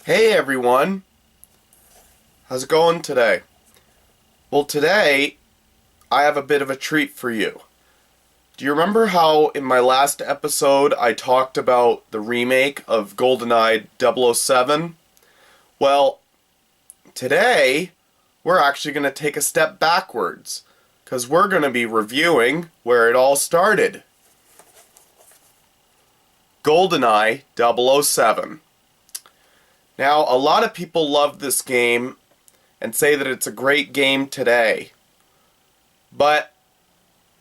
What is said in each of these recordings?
Hey everyone, how's it going today? Well, today I have a bit of a treat for you. Do you remember how in my last episode I talked about the remake of Goldeneye 007? Well, today we're actually going to take a step backwards because we're going to be reviewing where it all started. Goldeneye 007. Now, a lot of people love this game and say that it's a great game today. But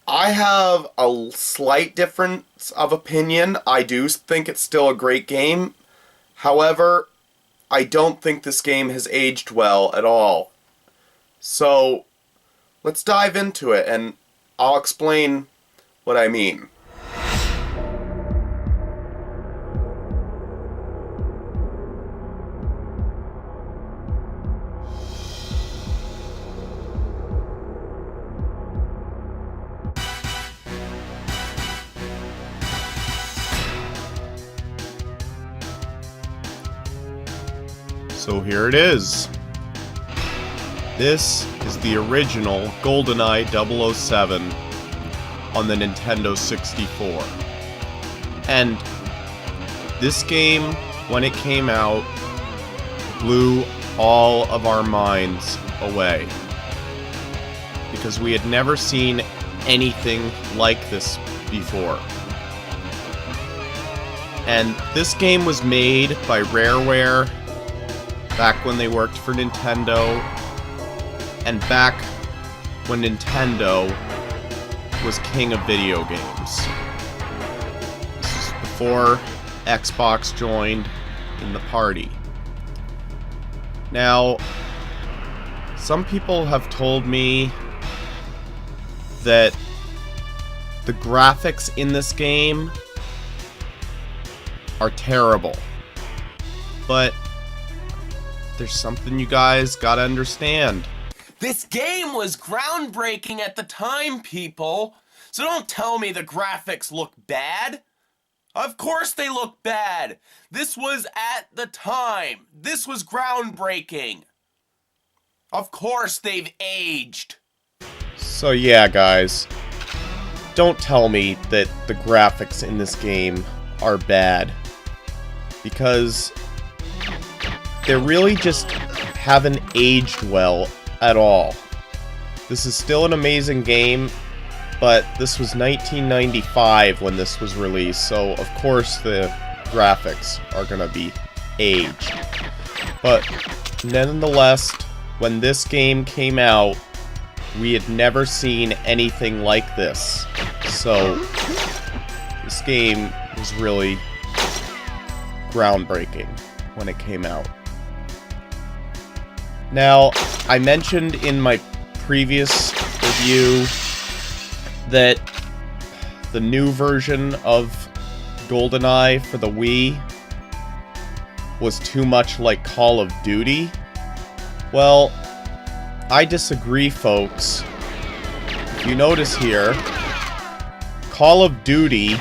I have a slight difference of opinion. I do think it's still a great game. However, I don't think this game has aged well at all. So, let's dive into it and I'll explain what I mean. So here it is. This is the original GoldenEye 007 on the Nintendo 64. And this game, when it came out, blew all of our minds away. Because we had never seen anything like this before. And this game was made by Rareware back when they worked for Nintendo, and back when Nintendo was king of video games. This is before Xbox joined in the party. Now, some people have told me that the graphics in this game are terrible, but there's something you guys gotta understand. This game was groundbreaking at the time, people. So don't tell me the graphics look bad. Of course they look bad. This was at the time. This was groundbreaking. Of course they've aged. So yeah, guys, don't tell me that the graphics in this game are bad, because they really just haven't aged well at all. This is still an amazing game, but this was 1995 when this was released, so of course the graphics are gonna be aged. But nonetheless, when this game came out, we had never seen anything like this. So this game was really groundbreaking when it came out. Now, I mentioned in my previous review that the new version of GoldenEye for the Wii was too much like Call of Duty. Well, I disagree, folks. If you notice here, Call of Duty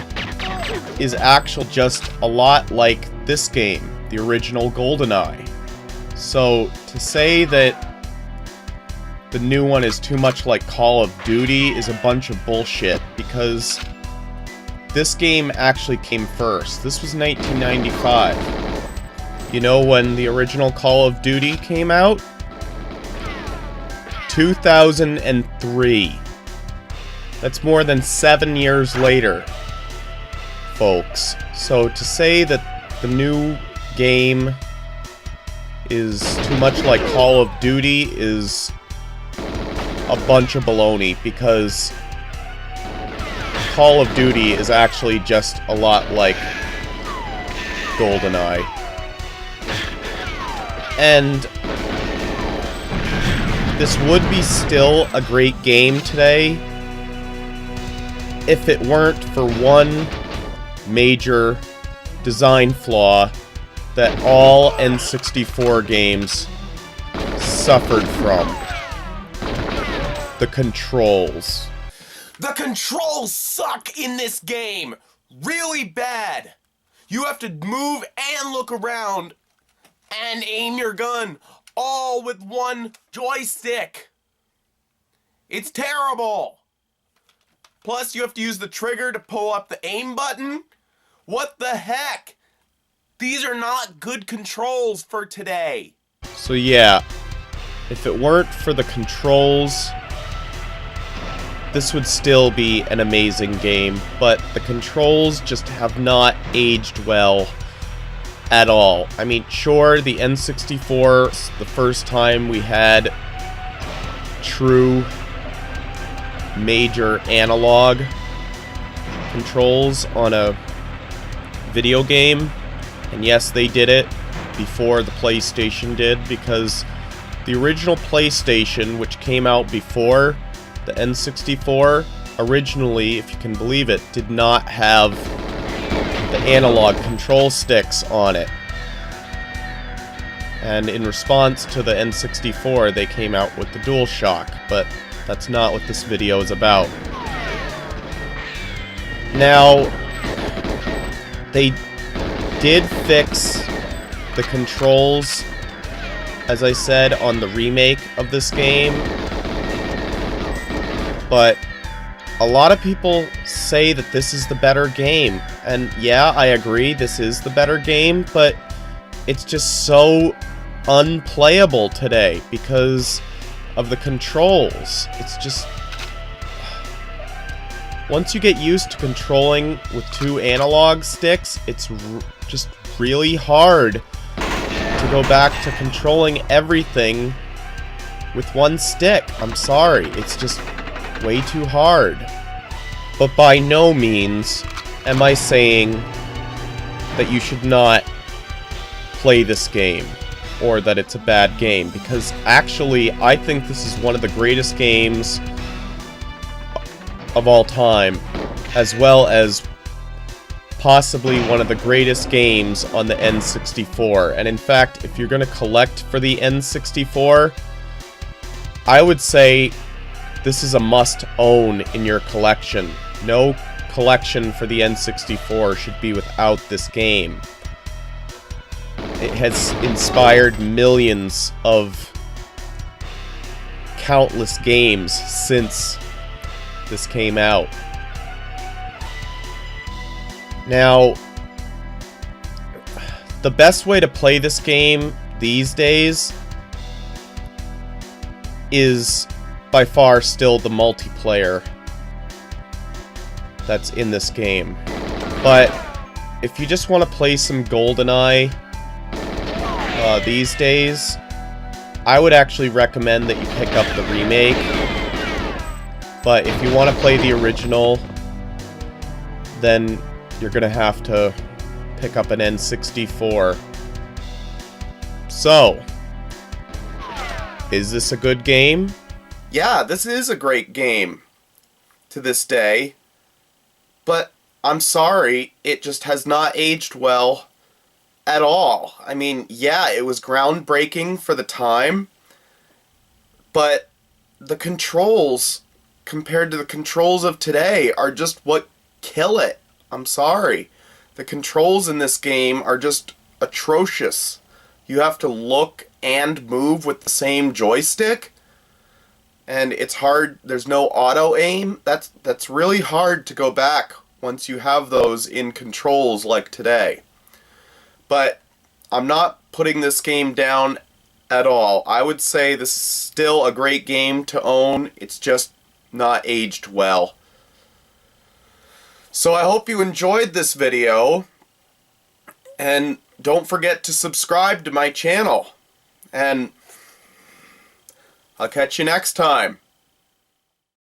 is actually just a lot like this game, the original GoldenEye. So, to say that the new one is too much like Call of Duty is a bunch of bullshit, because this game actually came first. This was 1995. You know when the original Call of Duty came out? 2003. That's more than 7 years later, folks. So to say that the new game is too much like Call of Duty is a bunch of baloney, because Call of Duty is actually just a lot like GoldenEye. And this would be still a great game today if it weren't for one major design flaw that all N64 games suffered from. The controls. The controls suck in this game. Really bad. You have to move and look around and aim your gun all with one joystick. It's terrible. Plus, you have to use the trigger to pull up the aim button. What the heck? These are not good controls for today. So yeah, if it weren't for the controls, this would still be an amazing game, but the controls just have not aged well at all. I mean, sure, the N64, the first time we had true major analog controls on a video game, and yes, they did it before the PlayStation did, because the original PlayStation, which came out before the N64, originally, if you can believe it, did not have the analog control sticks on it. And in response to the N64, they came out with the DualShock, but that's not what this video is about. Now, they did fix the controls, as I said, on the remake of this game, but a lot of people say that this is the better game, and yeah, I agree, this is the better game, but it's just so unplayable today because of the controls. It's just... once you get used to controlling with two analog sticks, it's just really hard to go back to controlling everything with one stick. I'm sorry, it's just way too hard. But by no means am I saying that you should not play this game, or that it's a bad game, because actually I think this is one of the greatest games of all time, as well as possibly one of the greatest games on the N64. And in fact, if you're going to collect for the N64, I would say this is a must-own in your collection. No collection for the N64 should be without this game. It has inspired millions of countless games since this came out. Now, the best way to play this game these days is by far still the multiplayer that's in this game. But if you just want to play some Goldeneye these days, I would actually recommend that you pick up the remake. But if you want to play the original, then you're going to have to pick up an N64. So, is this a good game? Yeah, this is a great game to this day. But I'm sorry, it just has not aged well at all. I mean, yeah, it was groundbreaking for the time, but the controls, compared to the controls of today, are just what kill it. I'm sorry. The controls in this game are just atrocious. You have to look and move with the same joystick, and it's hard. There's no auto aim. That's really hard to go back once you have those in controls like today. But I'm not putting this game down at all. I would say this is still a great game to own. It's just not aged well. So I hope you enjoyed this video, and don't forget to subscribe to my channel, and I'll catch you next time.